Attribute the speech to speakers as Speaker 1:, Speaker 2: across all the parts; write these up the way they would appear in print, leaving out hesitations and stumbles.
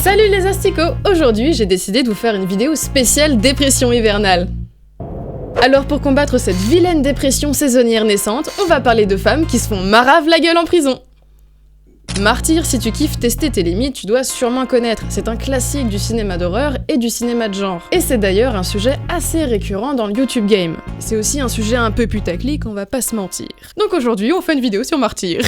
Speaker 1: Salut les asticots! Aujourd'hui, j'ai décidé de vous faire une vidéo spéciale dépression hivernale. Alors pour combattre cette vilaine dépression saisonnière naissante, on va parler de femmes qui se font marave la gueule en prison. Martyr, si tu kiffes tester tes limites, tu dois sûrement connaître. C'est un classique du cinéma d'horreur et du cinéma de genre. Et c'est d'ailleurs un sujet assez récurrent dans le YouTube game. C'est aussi un sujet un peu putaclic, on va pas se mentir. Donc aujourd'hui, on fait une vidéo sur Martyr.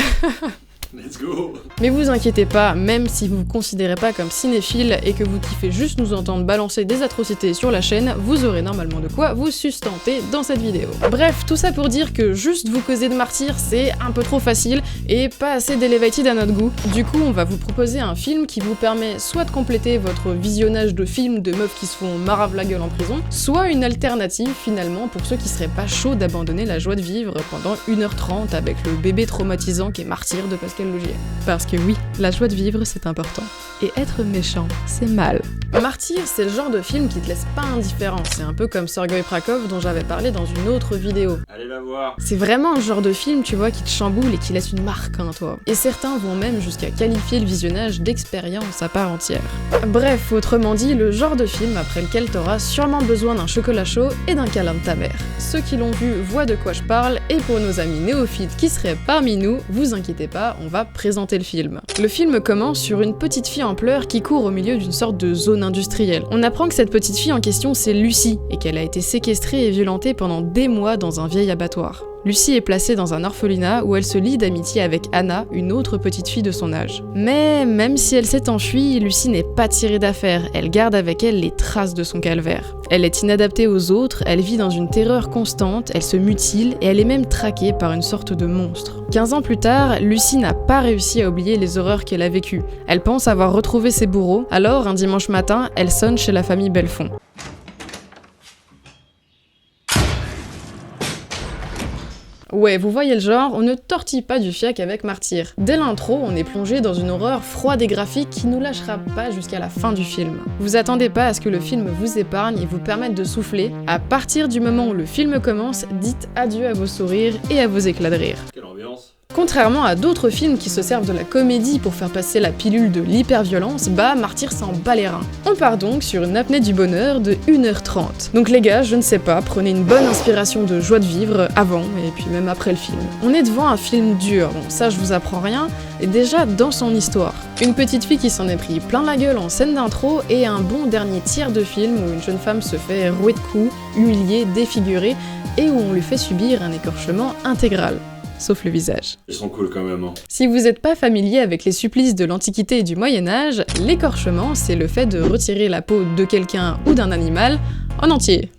Speaker 2: Let's go!
Speaker 1: Mais vous inquiétez pas, même si vous vous considérez pas comme cinéphile et que vous kiffez juste nous entendre balancer des atrocités sur la chaîne, vous aurez normalement de quoi vous sustenter dans cette vidéo. Bref, tout ça pour dire que juste vous causer de Martyr, c'est un peu trop facile et pas assez elevated à notre goût. Du coup, on va vous proposer un film qui vous permet soit de compléter votre visionnage de films de meufs qui se font marave la gueule en prison, soit une alternative finalement pour ceux qui seraient pas chauds d'abandonner la joie de vivre pendant 1h30 avec le bébé traumatisant qui est Martyr de Pascal Laugier. Parce que oui, la joie de vivre c'est important. Et être méchant, c'est mal. Martyr, c'est le genre de film qui te laisse pas indifférent. C'est un peu comme Sergueï Prakov dont j'avais parlé dans une autre vidéo.
Speaker 2: Allez la voir!
Speaker 1: C'est vraiment le genre de film, tu vois, qui te chamboule et qui laisse une marque en toi. Et certains vont même jusqu'à qualifier le visionnage d'expérience à part entière. Bref, autrement dit, le genre de film après lequel t'auras sûrement besoin d'un chocolat chaud et d'un câlin de ta mère. Ceux qui l'ont vu voient de quoi je parle, et pour nos amis néophytes qui seraient parmi nous, vous inquiétez pas, on va présenter le film. Le film commence sur une petite fille en pleurs qui court au milieu d'une sorte de zone industrielle. On apprend que cette petite fille en question c'est Lucie, et qu'elle a été séquestrée et violentée pendant des mois dans un vieil abattoir. Lucie est placée dans un orphelinat où elle se lie d'amitié avec Anna, une autre petite fille de son âge. Mais même si elle s'est enfuie, Lucie n'est pas tirée d'affaire, elle garde avec elle les traces de son calvaire. Elle est inadaptée aux autres, elle vit dans une terreur constante, elle se mutile et elle est même traquée par une sorte de monstre. 15 ans plus tard, Lucie n'a pas réussi à oublier les horreurs qu'elle a vécues. Elle pense avoir retrouvé ses bourreaux, alors un dimanche matin, elle sonne chez la famille Belfond. Ouais, vous voyez le genre, on ne tortille pas du fiac avec Martyr. Dès l'intro, on est plongé dans une horreur froide et graphique qui nous lâchera pas jusqu'à la fin du film. Vous attendez pas à ce que le film vous épargne et vous permette de souffler. À partir du moment où le film commence, dites adieu à vos sourires et à vos éclats de rire.
Speaker 2: Quelle ambiance!
Speaker 1: Contrairement à d'autres films qui se servent de la comédie pour faire passer la pilule de l'hyperviolence, bah Martyr s'en bat les reins. On part donc sur une apnée du bonheur de 1h30. Donc les gars, je ne sais pas, prenez une bonne inspiration de joie de vivre avant et puis même après le film. On est devant un film dur, bon ça je vous apprends rien, et déjà dans son histoire. Une petite fille qui s'en est pris plein la gueule en scène d'intro et un bon dernier tiers de film où une jeune femme se fait rouer de coups, humiliée, défigurée et où on lui fait subir un écorchement intégral. Sauf le visage.
Speaker 2: Ils sont cool quand même, hein.
Speaker 1: Si vous n'êtes pas familier avec les supplices de l'Antiquité et du Moyen-Âge, l'écorchement, c'est le fait de retirer la peau de quelqu'un ou d'un animal en entier.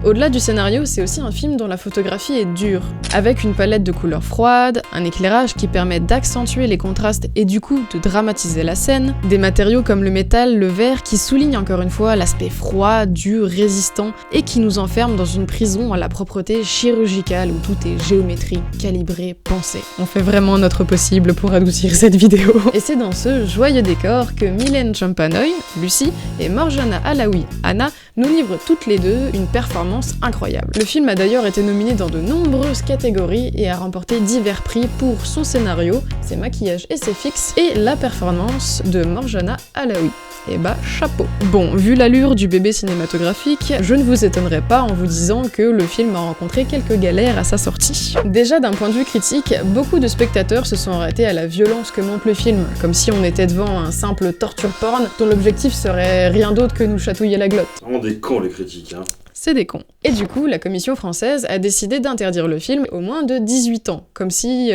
Speaker 1: Au-delà du scénario, c'est aussi un film dont la photographie est dure, avec une palette de couleurs froides, un éclairage qui permet d'accentuer les contrastes et du coup de dramatiser la scène, des matériaux comme le métal, le verre qui soulignent encore une fois l'aspect froid, dur, résistant et qui nous enferme dans une prison à la propreté chirurgicale où tout est géométrie, calibré, pensé. On fait vraiment notre possible pour adoucir cette vidéo. Et c'est dans ce joyeux décor que Mylène Champanoy, Lucie, et Morjana Alaoui, Anna, nous livrent toutes les deux une performance incroyable. Le film a d'ailleurs été nominé dans de nombreuses catégories et a remporté divers prix pour son scénario, ses maquillages et ses fixes, et la performance de Morjana Alaoui. Et bah chapeau. Bon, vu l'allure du bébé cinématographique, je ne vous étonnerai pas en vous disant que le film a rencontré quelques galères à sa sortie. Déjà d'un point de vue critique, beaucoup de spectateurs se sont arrêtés à la violence que montre le film, comme si on était devant un simple torture porn dont l'objectif serait rien d'autre que nous chatouiller la glotte.
Speaker 2: Vraiment des cons les critiques, hein.
Speaker 1: C'est des cons. Et du coup, la commission française a décidé d'interdire le film au moins de 18 ans, comme si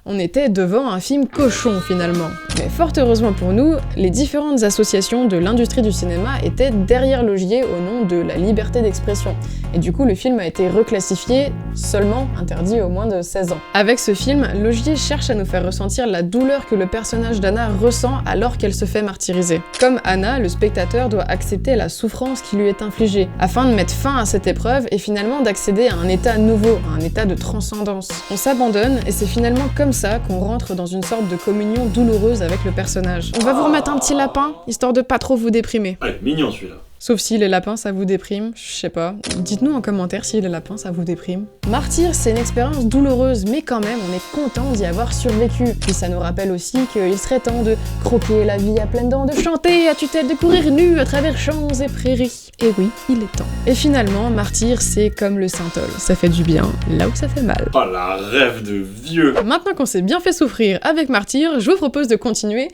Speaker 1: on était devant un film cochon finalement. Mais fort heureusement pour nous, les différentes associations de l'industrie du cinéma étaient derrière Laugier au nom de la liberté d'expression. Et du coup, le film a été reclassifié, seulement interdit aux moins de 16 ans. Avec ce film, Laugier cherche à nous faire ressentir la douleur que le personnage d'Anna ressent alors qu'elle se fait martyriser. Comme Anna, le spectateur doit accepter la souffrance qui lui est infligée, afin de mettre fin à cette épreuve et finalement d'accéder à un état nouveau, à un état de transcendance. On s'abandonne et c'est finalement comme ça qu'on rentre dans une sorte de communion douloureuse avec le personnage. On va vous remettre un petit lapin, histoire de pas trop vous déprimer.
Speaker 2: Allez, mignon celui-là.
Speaker 1: Sauf si les lapins ça vous déprime, je sais pas. Dites-nous en commentaire si les lapins ça vous déprime. Martyr, c'est une expérience douloureuse, mais quand même on est content d'y avoir survécu. Puis ça nous rappelle aussi qu'il serait temps de croquer la vie à pleines dents, de chanter à tue-tête, de courir nu à travers champs et prairies. Et oui, il est temps. Et finalement, Martyr, c'est comme le Synthol, ça fait du bien là où ça fait mal.
Speaker 2: Oh la rêve de vieux.
Speaker 1: Maintenant qu'on s'est bien fait souffrir avec Martyr, je vous propose de continuer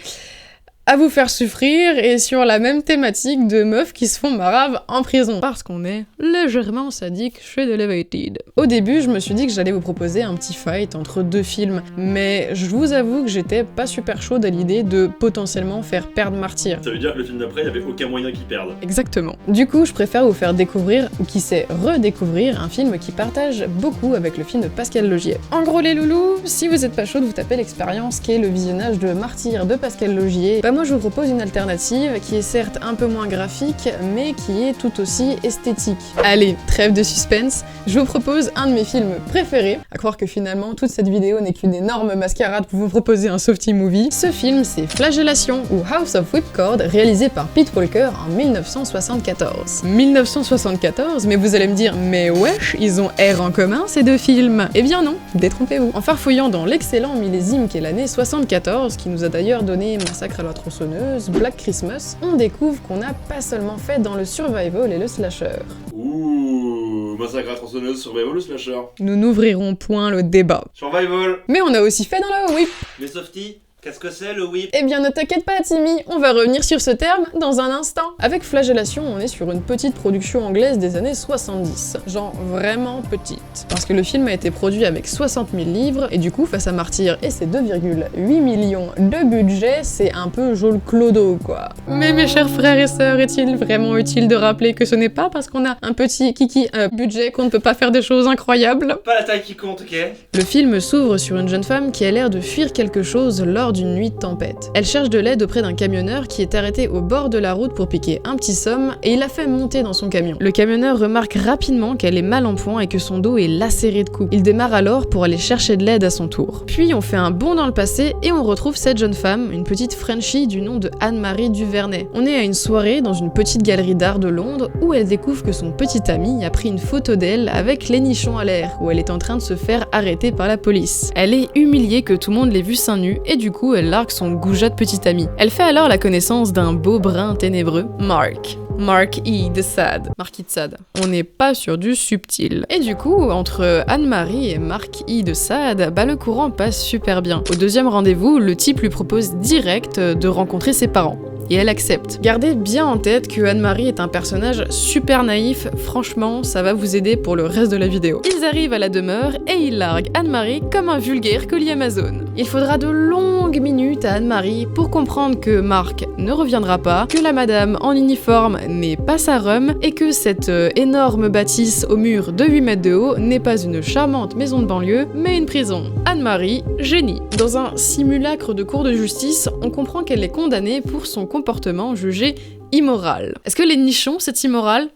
Speaker 1: à vous faire souffrir et sur la même thématique de meufs qui se font marave en prison. Parce qu'on est légèrement sadique chez The Elevated. Au début, je me suis dit que j'allais vous proposer un petit fight entre deux films, mais je vous avoue que j'étais pas super chaude à l'idée de potentiellement faire perdre Martyr.
Speaker 2: Ça veut dire que le film d'après, il y avait aucun moyen qu'il perde.
Speaker 1: Exactement. Du coup, je préfère vous faire découvrir, ou qui sait, redécouvrir un film qui partage beaucoup avec le film de Pascal Laugier. En gros les loulous, si vous êtes pas chaud de vous taper l'expérience qui est le visionnage de Martyr de Pascal Laugier, bah moi je vous propose une alternative qui est certes un peu moins graphique, mais qui est tout aussi esthétique. Allez, trêve de suspense, je vous propose un de mes films préférés, à croire que finalement toute cette vidéo n'est qu'une énorme mascarade pour vous proposer un softie movie. Ce film c'est Flagellation, ou House of Whipcord, réalisé par Pete Walker en 1974. 1974, mais vous allez me dire, mais wesh, ils ont R en commun ces deux films. Eh bien non, détrompez-vous. En farfouillant dans l'excellent millésime qu'est l'année 74, qui nous a d'ailleurs donné Massacre à la tronçonneuse, Black Christmas, on découvre qu'on n'a pas seulement fait dans le survival et le slasher.
Speaker 2: Ouh, Massacre à la tronçonneuse, survival ou slasher?
Speaker 1: Nous n'ouvrirons point le débat.
Speaker 2: Survival.
Speaker 1: Mais on a aussi fait dans le whip.
Speaker 2: Les softies, qu'est-ce que c'est le whip?
Speaker 1: Eh bien ne t'inquiète pas Timmy, on va revenir sur ce terme dans un instant. Avec Flagellation, on est sur une petite production anglaise des années 70. Genre vraiment petite. Parce que le film a été produit avec 60 000 livres, et du coup, face à Martyr et ses 2,8 millions de budget, c'est un peu Joel Clodo, quoi. Mais mes chers frères et sœurs, est-il vraiment utile de rappeler que ce n'est pas parce qu'on a un petit kiki budget qu'on ne peut pas faire des choses incroyables?
Speaker 2: Pas la taille qui compte, ok?
Speaker 1: Le film s'ouvre sur une jeune femme qui a l'air de fuir quelque chose lors d'une nuit de tempête. Elle cherche de l'aide auprès d'un camionneur qui est arrêté au bord de la route pour piquer un petit somme et il la fait monter dans son camion. Le camionneur remarque rapidement qu'elle est mal en point et que son dos est lacéré de coups. Il démarre alors pour aller chercher de l'aide à son tour. Puis on fait un bond dans le passé et on retrouve cette jeune femme, une petite Frenchie du nom de Anne-Marie Duvernay. On est à une soirée dans une petite galerie d'art de Londres où elle découvre que son petit ami a pris une photo d'elle avec les nichons à l'air, où elle est en train de se faire arrêter par la police. Elle est humiliée que tout le monde l'ait vue seins nus et du coup elle largue son goujat de petit ami. Elle fait alors la connaissance d'un beau brun ténébreux, Mark E. de Sade. Marquis de Sade. On n'est pas sur du subtil. Et du coup, entre Anne-Marie et Mark E. de Sade, bah le courant passe super bien. Au deuxième rendez-vous, le type lui propose direct de rencontrer ses parents. Et elle accepte. Gardez bien en tête que Anne-Marie est un personnage super naïf, franchement, ça va vous aider pour le reste de la vidéo. Ils arrivent à la demeure et ils larguent Anne-Marie comme un vulgaire colis Amazon. Il faudra de longues minutes à Anne-Marie pour comprendre que Marc ne reviendra pas, que la madame en uniforme n'est pas sa rhum, et que cette énorme bâtisse au mur de 8 mètres de haut n'est pas une charmante maison de banlieue, mais une prison. Anne-Marie, génie. Dans un simulacre de cour de justice, on comprend qu'elle est condamnée pour son comportement jugé immoral. Est-ce que les nichons, c'est immoral?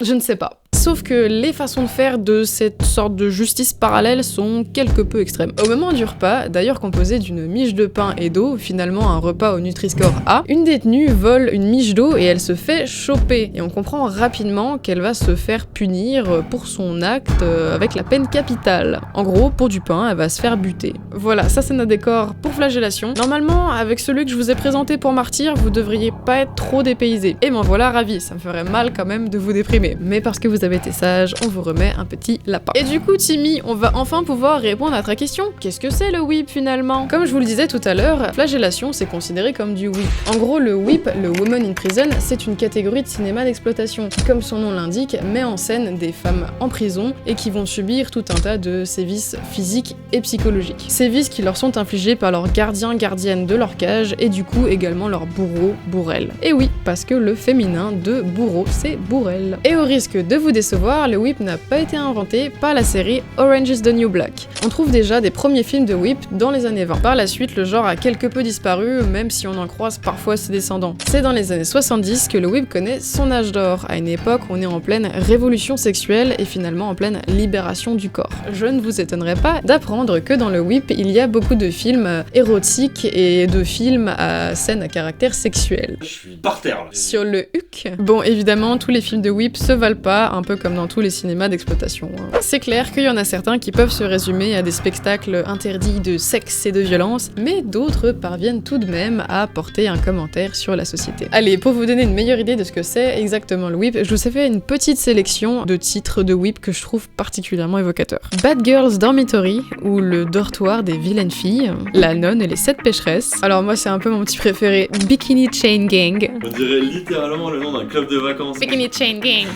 Speaker 1: Je ne sais pas. Sauf que les façons de faire de cette sorte de justice parallèle sont quelque peu extrêmes. Au moment du repas, d'ailleurs composé d'une miche de pain et d'eau, finalement un repas au Nutri-Score A, une détenue vole une miche d'eau et elle se fait choper. Et on comprend rapidement qu'elle va se faire punir pour son acte avec la peine capitale. En gros, pour du pain, elle va se faire buter. Voilà, ça c'est notre décor pour Flagellation. Normalement, avec celui que je vous ai présenté pour Martyr, vous devriez pas être trop dépaysé. Et m'en voilà ravi, ça me ferait mal quand même de vous déprimer. Mais parce que vous avez été sage, on vous remet un petit lapin. Et du coup, Timmy, on va enfin pouvoir répondre à ta question. Qu'est-ce que c'est le whip finalement? Comme je vous le disais tout à l'heure, Flagellation c'est considéré comme du whip. En gros, le whip, le Woman in Prison, c'est une catégorie de cinéma d'exploitation qui, comme son nom l'indique, met en scène des femmes en prison et qui vont subir tout un tas de sévices physiques et psychologiques. Sévices qui leur sont infligés par leurs gardiens-gardiennes de leur cage et du coup également leurs bourreaux-bourrelles. Et oui, parce que le féminin de bourreau, c'est bourrelle. Et au risque de vous décevoir, le whip n'a pas été inventé par la série Orange is the New Black. On trouve déjà des premiers films de whip dans les années 20. Par la suite, le genre a quelque peu disparu, même si on en croise parfois ses descendants. C'est dans les années 70 que le whip connaît son âge d'or, à une époque où on est en pleine révolution sexuelle et finalement en pleine libération du corps. Je ne vous étonnerai pas d'apprendre que dans le whip, il y a beaucoup de films érotiques et de films à scène à caractère sexuel.
Speaker 2: Je suis par terre là.
Speaker 1: Sur le huc. Bon, évidemment, tous les films de whip se valent pas, un peu comme dans tous les cinémas d'exploitation. C'est clair qu'il y en a certains qui peuvent se résumer à des spectacles interdits de sexe et de violence, mais d'autres parviennent tout de même à porter un commentaire sur la société. Allez, pour vous donner une meilleure idée de ce que c'est exactement le whip, je vous ai fait une petite sélection de titres de whip que je trouve particulièrement évocateurs. Bad Girls Dormitory, ou le dortoir des vilaines filles, La nonne et les 7 pécheresses. Alors moi c'est un peu mon petit préféré, Bikini Chain Gang.
Speaker 2: On dirait littéralement le nom d'un club de vacances.
Speaker 1: Bikini Chain Gang.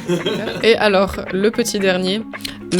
Speaker 1: Et alors, le petit dernier,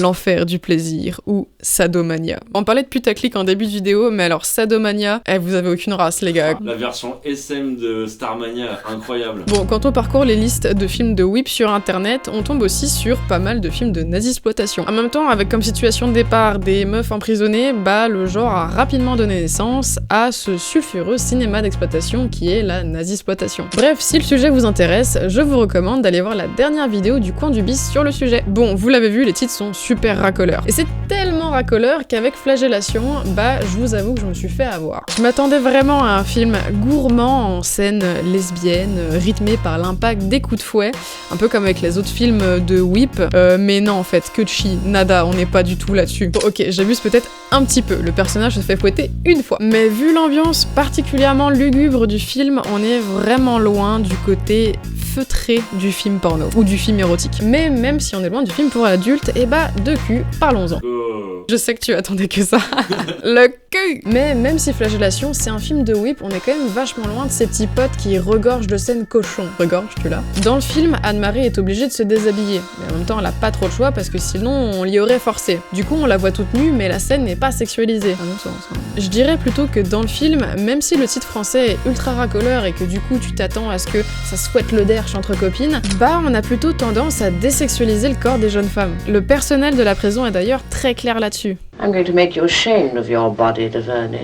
Speaker 1: L'enfer du plaisir, ou Sadomania. On parlait de putaclic en début de vidéo, mais alors Sadomania, vous avez aucune race les gars.
Speaker 2: La version SM de Starmania, incroyable.
Speaker 1: Bon, quand on parcourt les listes de films de whip sur internet, on tombe aussi sur pas mal de films de nazisploitation. En même temps, avec comme situation de départ des meufs emprisonnées, le genre a rapidement donné naissance à ce sulfureux cinéma d'exploitation qui est la nazisploitation. Bref, si le sujet vous intéresse, je vous recommande d'aller voir la dernière vidéo du coin du bis sur le sujet. Bon, vous l'avez vu, les titres sont super racoleurs. Et c'est tellement racoleur qu'avec Flagellation, je vous avoue que je me suis fait avoir. Je m'attendais vraiment à un film gourmand en scène lesbienne, rythmé par l'impact des coups de fouet, un peu comme avec les autres films de whip, mais non en fait, que de chi, nada, on n'est pas du tout là-dessus. Bon, ok, j'abuse peut-être un petit peu, le personnage se fait fouetter une fois. Mais vu l'ambiance particulièrement lugubre du film, on est vraiment loin du côté feutré du film porno, ou du film érotique. Mais même si on est loin du film pour adultes, de cul, parlons-en. Je sais que tu attendais que ça. Le cul. Mais même si Flagellation, c'est un film de whip, on est quand même vachement loin de ces petits potes qui regorgent de scènes cochons. Regorge, tu l'as. Dans le film, Anne-Marie est obligée de se déshabiller. Mais en même temps, elle a pas trop le choix parce que sinon, on l'y aurait forcé. Du coup, on la voit toute nue, mais la scène n'est pas sexualisée. À mon sens. Je dirais plutôt que dans le film, même si le titre français est ultra racoleur et que du coup, tu t'attends à ce que ça souhaite le derche entre copines, on a plutôt tendance à désexualiser le corps des jeunes femmes. Le personnel de la prison est d'ailleurs très clair là-dessus.
Speaker 3: I'm going to make you ashamed of your body, Laverne.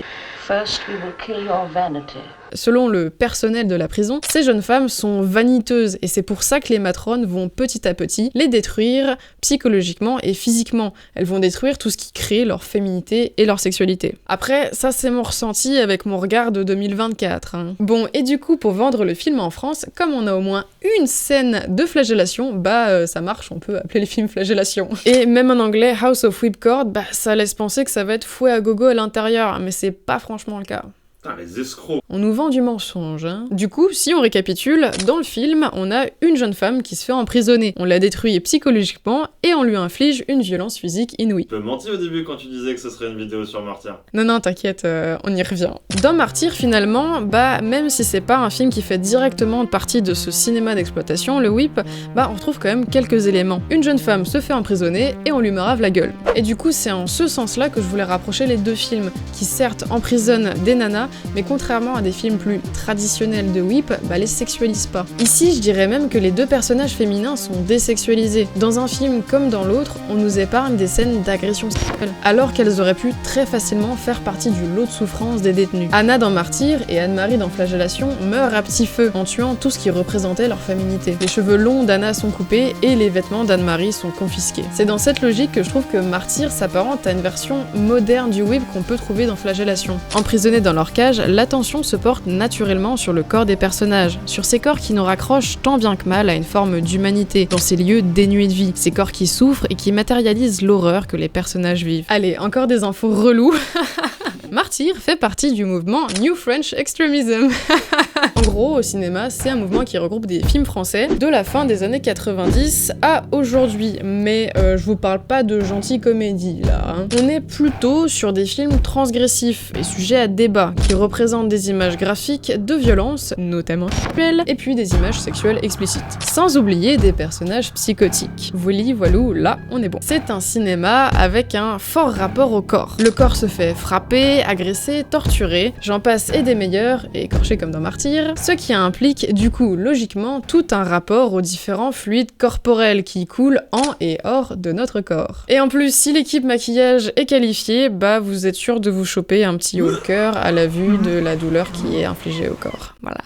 Speaker 3: First, we will kill your vanity.
Speaker 1: Selon le personnel de la prison, ces jeunes femmes sont vaniteuses et c'est pour ça que les matrones vont petit à petit les détruire psychologiquement et physiquement. Elles vont détruire tout ce qui crée leur féminité et leur sexualité. Après, ça c'est mon ressenti avec mon regard de 2024. Bon, et du coup, pour vendre le film en France, comme on a au moins une scène de flagellation, ça marche, on peut appeler le film flagellation. Et même en anglais, House of Whipcord, ça laisse penser que ça va être fouet à gogo à l'intérieur, mais c'est pas franchement le cas.
Speaker 2: Putain, les escrocs.
Speaker 1: On nous vend du mensonge, hein. Du coup, si on récapitule, dans le film, on a une jeune femme qui se fait emprisonner. On la détruit psychologiquement et on lui inflige une violence physique inouïe.
Speaker 2: Tu as menti au début quand tu disais que ce serait une vidéo sur Martyr.
Speaker 1: Non, t'inquiète, on y revient. Dans Martyr, finalement, même si c'est pas un film qui fait directement partie de ce cinéma d'exploitation, le whip, on retrouve quand même quelques éléments. Une jeune femme se fait emprisonner et on lui marave la gueule. Et du coup, c'est en ce sens-là que je voulais rapprocher les deux films, qui certes emprisonnent des nanas, mais contrairement à des films plus traditionnels de whip, les sexualisent pas. Ici, je dirais même que les deux personnages féminins sont désexualisés. Dans un film comme dans l'autre, on nous épargne des scènes d'agression sexuelle, alors qu'elles auraient pu très facilement faire partie du lot de souffrance des détenus. Anna dans Martyr et Anne-Marie dans Flagellation meurent à petit feu, en tuant tout ce qui représentait leur féminité. Les cheveux longs d'Anna sont coupés et les vêtements d'Anne-Marie sont confisqués. C'est dans cette logique que je trouve que Martyr s'apparente à une version moderne du whip qu'on peut trouver dans Flagellation. Emprisonnés dans leur cage, l'attention se porte naturellement sur le corps des personnages, sur ces corps qui nous raccrochent tant bien que mal à une forme d'humanité, dans ces lieux dénués de vie, ces corps qui souffrent et qui matérialisent l'horreur que les personnages vivent. Allez, encore des infos reloues. Martyr fait partie du mouvement New French Extremism. En gros, au cinéma, c'est un mouvement qui regroupe des films français de la fin des années 90 à aujourd'hui. Mais je vous parle pas de gentilles comédies, là. On est plutôt sur des films transgressifs et sujets à débat, qui représentent des images graphiques de violence, notamment sexuelles, et puis des images sexuelles explicites. Sans oublier des personnages psychotiques. Voili, voilou, là, on est bon. C'est un cinéma avec un fort rapport au corps. Le corps se fait frapper, violés, agressés, torturés, j'en passe et des meilleurs, et écorchés comme dans Martyr, ce qui implique du coup logiquement tout un rapport aux différents fluides corporels qui coulent en et hors de notre corps. Et en plus, si l'équipe maquillage est qualifiée, bah vous êtes sûr de vous choper un petit haut le cœur à la vue de la douleur qui est infligée au corps. Voilà.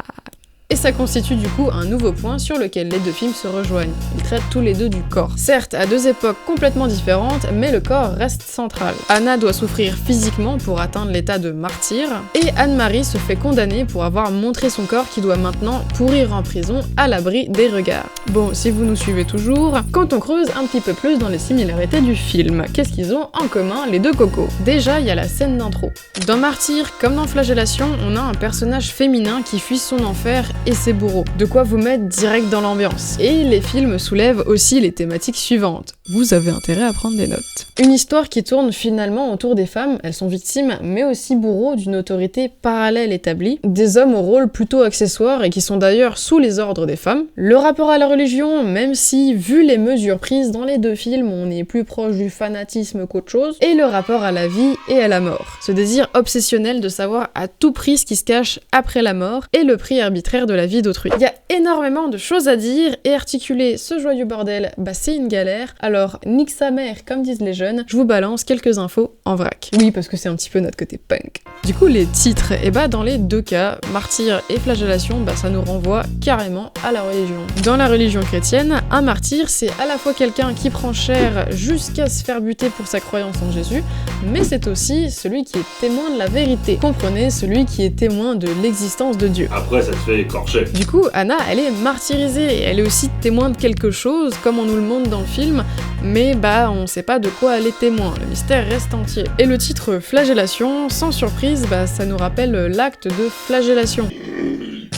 Speaker 1: Et ça constitue du coup un nouveau point sur lequel les deux films se rejoignent. Ils traitent tous les deux du corps. Certes, à deux époques complètement différentes, mais le corps reste central. Anna doit souffrir physiquement pour atteindre l'état de martyr, et Anne-Marie se fait condamner pour avoir montré son corps qui doit maintenant pourrir en prison à l'abri des regards. Bon, si vous nous suivez toujours, quand on creuse un petit peu plus dans les similarités du film, qu'est-ce qu'ils ont en commun les deux cocos? Déjà, il y a la scène d'intro. Dans Martyr, comme dans Flagellation, on a un personnage féminin qui fuit son enfer et ses bourreaux. De quoi vous mettre direct dans l'ambiance. Et les films soulèvent aussi les thématiques suivantes. Vous avez intérêt à prendre des notes. Une histoire qui tourne finalement autour des femmes, elles sont victimes, mais aussi bourreaux d'une autorité parallèle établie, des hommes au rôle plutôt accessoire et qui sont d'ailleurs sous les ordres des femmes. Le rapport à la religion, même si, vu les mesures prises dans les deux films, on est plus proche du fanatisme qu'autre chose, et le rapport à la vie et à la mort. Ce désir obsessionnel de savoir à tout prix ce qui se cache après la mort, et le prix arbitraire de la vie d'autrui. Il y a énormément de choses à dire, et articuler ce joyeux bordel, bah c'est une galère, alors nique sa mère, comme disent les jeunes, je vous balance quelques infos en vrac. Oui, parce que c'est un petit peu notre côté punk. Du coup, les titres, et bah dans les deux cas, martyr et flagellation, bah ça nous renvoie carrément à la religion. Dans la religion chrétienne, un martyr, c'est à la fois quelqu'un qui prend cher jusqu'à se faire buter pour sa croyance en Jésus, mais c'est aussi celui qui est témoin de la vérité. Comprenez, celui qui est témoin de l'existence de Dieu.
Speaker 2: Après, ça te fait écorcher.
Speaker 1: Du coup, Anna, elle est martyrisée, et elle est aussi témoin de quelque chose, comme on nous le montre dans le film, mais bah on sait pas de quoi elle est témoin, le mystère reste entier. Et le titre flagellation, sans surprise, bah ça nous rappelle l'acte de flagellation.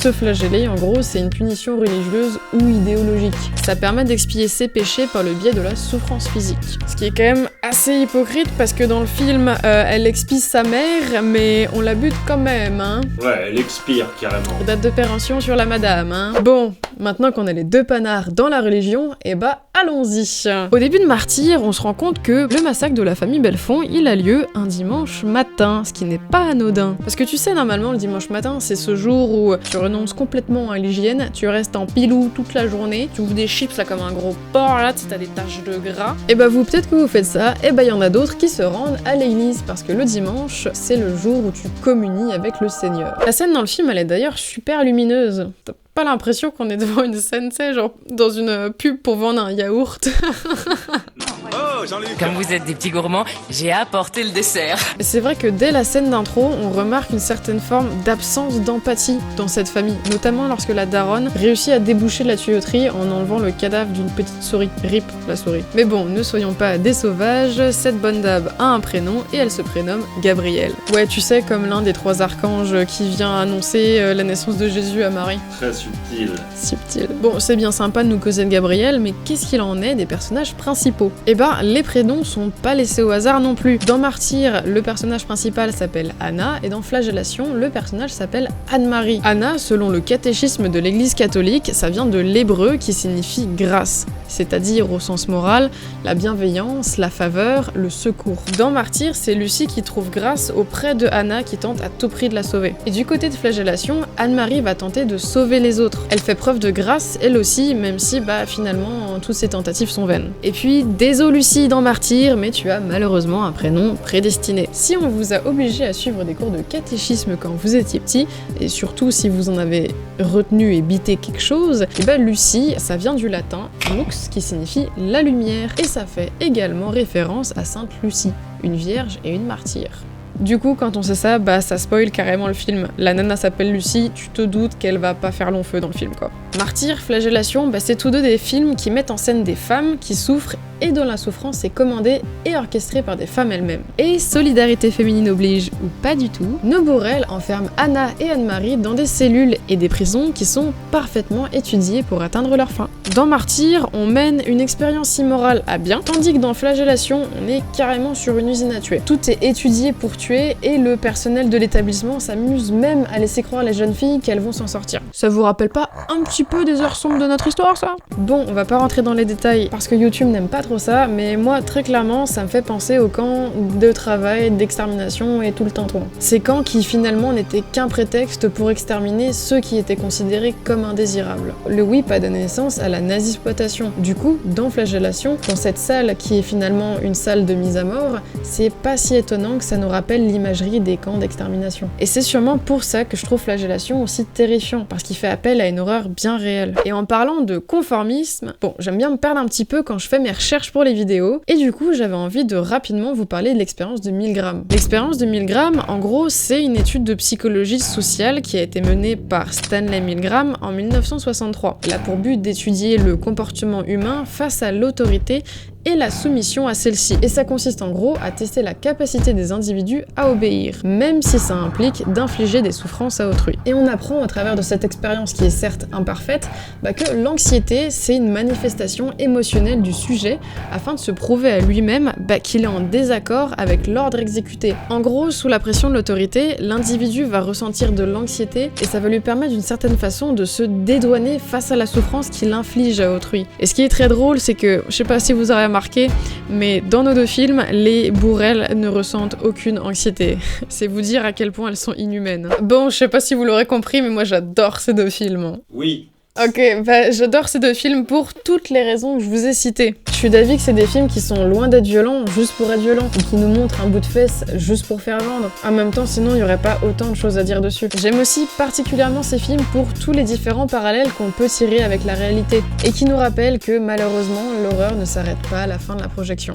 Speaker 1: Se flageller, en gros, c'est une punition religieuse ou idéologique. Ça permet d'expier ses péchés par le biais de la souffrance physique. Ce qui est quand même assez hypocrite parce que dans le film, elle expie sa mère, mais on la bute quand même, hein.
Speaker 2: Ouais, elle expire carrément.
Speaker 1: Date de péremption sur la madame, hein. Bon, maintenant qu'on a les deux panards dans la religion, et bah allons-y. Au début de Martyr, on se rend compte que le massacre de la famille Belfond, il a lieu un dimanche matin, ce qui n'est pas anodin. Parce que tu sais, normalement, le dimanche matin, c'est ce jour où tu renonces complètement à l'hygiène, tu restes en pilou toute la journée, tu ouvres des chips là comme un gros porc là, t'as des taches de gras. Et bah vous, peut-être que vous faites ça, et bah il y en a d'autres qui se rendent à l'église, parce que le dimanche, c'est le jour où tu communies avec le Seigneur. La scène dans le film, elle est d'ailleurs super lumineuse. T'as pas l'impression qu'on est devant une scène, tu sais, genre dans une pub pour vendre un yaourt.
Speaker 4: Comme vous êtes des petits gourmands, j'ai apporté le dessert.
Speaker 1: C'est vrai que dès la scène d'intro, on remarque une certaine forme d'absence d'empathie dans cette famille, notamment lorsque la daronne réussit à déboucher la tuyauterie en enlevant le cadavre d'une petite souris. Rip la souris. Mais bon, ne soyons pas des sauvages, cette bonne dame a un prénom et elle se prénomme Gabrielle. Ouais, tu sais, comme l'un des trois archanges qui vient annoncer la naissance de Jésus à Marie.
Speaker 2: Très subtil.
Speaker 1: Subtil. Bon, c'est bien sympa de nous causer de Gabrielle, mais qu'est-ce qu'il en est des personnages principaux? Eh ben, les prénoms sont pas laissés au hasard non plus. Dans Martyr, le personnage principal s'appelle Anna, et dans Flagellation, le personnage s'appelle Anne-Marie. Anna, selon le catéchisme de l'église catholique, ça vient de l'hébreu qui signifie grâce, c'est-à-dire au sens moral, la bienveillance, la faveur, le secours. Dans Martyr, c'est Lucie qui trouve grâce auprès de Anna qui tente à tout prix de la sauver. Et du côté de Flagellation, Anne-Marie va tenter de sauver les autres. Elle fait preuve de grâce, elle aussi, même si, bah, finalement, toutes ses tentatives sont vaines. Et puis, désolé Lucie dans Martyr, mais tu as malheureusement un prénom prédestiné. Si on vous a obligé à suivre des cours de catéchisme quand vous étiez petit, et surtout si vous en avez retenu et bité quelque chose, et bah Lucie, ça vient du latin lux, qui signifie la lumière, et ça fait également référence à Sainte Lucie, une vierge et une martyre. Du coup, quand on sait ça, bah ça spoil carrément le film. La nana s'appelle Lucie, tu te doutes qu'elle va pas faire long feu dans le film, quoi. Martyr, Flagellation, bah c'est tous deux des films qui mettent en scène des femmes qui souffrent et dont la souffrance est commandée et orchestrée par des femmes elles-mêmes. Et solidarité féminine oblige, ou pas du tout, nos bourrelles enferment Anna et Anne-Marie dans des cellules et des prisons qui sont parfaitement étudiées pour atteindre leur fin. Dans Martyr, on mène une expérience immorale à bien, tandis que dans Flagellation, on est carrément sur une usine à tuer. Tout est étudié pour tuer et le personnel de l'établissement s'amuse même à laisser croire les jeunes filles qu'elles vont s'en sortir. Ça vous rappelle pas un petit peu des heures sombres de notre histoire, ça? Bon, on va pas rentrer dans les détails parce que YouTube n'aime pas trop ça, mais moi très clairement ça me fait penser aux camps de travail, d'extermination et tout le tintouin. Ces camps qui finalement n'étaient qu'un prétexte pour exterminer ceux qui étaient considérés comme indésirables. Le WIP a donné naissance à la nazisploitation. Du coup, dans Flagellation, dans cette salle qui est finalement une salle de mise à mort, c'est pas si étonnant que ça nous rappelle l'imagerie des camps d'extermination. Et c'est sûrement pour ça que je trouve Flagellation aussi terrifiant, parce qu'il fait appel à une horreur bien réelle. Et en parlant de conformisme, bon, j'aime bien me perdre un petit peu quand je fais mes recherches pour les vidéos, et du coup j'avais envie de rapidement vous parler de l'expérience de Milgram. L'expérience de Milgram, en gros, c'est une étude de psychologie sociale qui a été menée par Stanley Milgram en 1963. Elle a pour but d'étudier le comportement humain face à l'autorité et la soumission à celle-ci. Et ça consiste en gros à tester la capacité des individus à obéir, même si ça implique d'infliger des souffrances à autrui. Et on apprend à travers de cette expérience qui est certes imparfaite, que l'anxiété c'est une manifestation émotionnelle du sujet afin de se prouver à lui-même qu'il est en désaccord avec l'ordre exécuté. En gros, sous la pression de l'autorité, l'individu va ressentir de l'anxiété et ça va lui permettre d'une certaine façon de se dédouaner face à la souffrance qu'il inflige à autrui. Et ce qui est très drôle, c'est que, je sais pas si vous aurez remarqué, mais dans nos deux films, les bourrelles ne ressentent aucune anxiété. C'est vous dire à quel point elles sont inhumaines. Bon, je sais pas si vous l'aurez compris, mais moi j'adore ces deux films.
Speaker 2: Oui.
Speaker 1: Ok, j'adore ces deux films pour toutes les raisons que je vous ai citées. Je suis d'avis que c'est des films qui sont loin d'être violents juste pour être violents, ou qui nous montrent un bout de fesse juste pour faire vendre. En même temps, sinon il n'y aurait pas autant de choses à dire dessus. J'aime aussi particulièrement ces films pour tous les différents parallèles qu'on peut tirer avec la réalité, et qui nous rappellent que malheureusement, l'horreur ne s'arrête pas à la fin de la projection.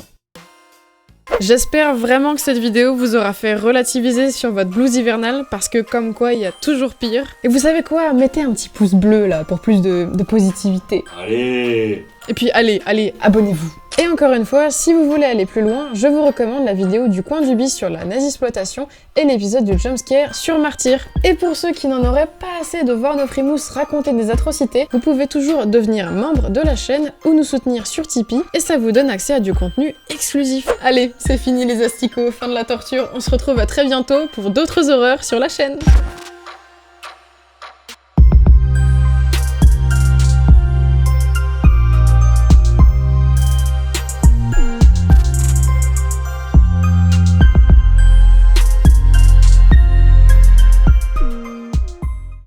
Speaker 1: J'espère vraiment que cette vidéo vous aura fait relativiser sur votre blues hivernal, parce que comme quoi il y a toujours pire. Et vous savez quoi? Mettez un petit pouce bleu là pour plus de positivité.
Speaker 2: Allez.
Speaker 1: Et puis allez, abonnez-vous. Et encore une fois, si vous voulez aller plus loin, je vous recommande la vidéo du coin du bis sur la nazisploitation et l'épisode du jumpscare sur Martyr. Et pour ceux qui n'en auraient pas assez de voir nos frimous raconter des atrocités, vous pouvez toujours devenir membre de la chaîne ou nous soutenir sur Tipeee, et ça vous donne accès à du contenu exclusif. Allez, c'est fini les asticots, fin de la torture, on se retrouve à très bientôt pour d'autres horreurs sur la chaîne.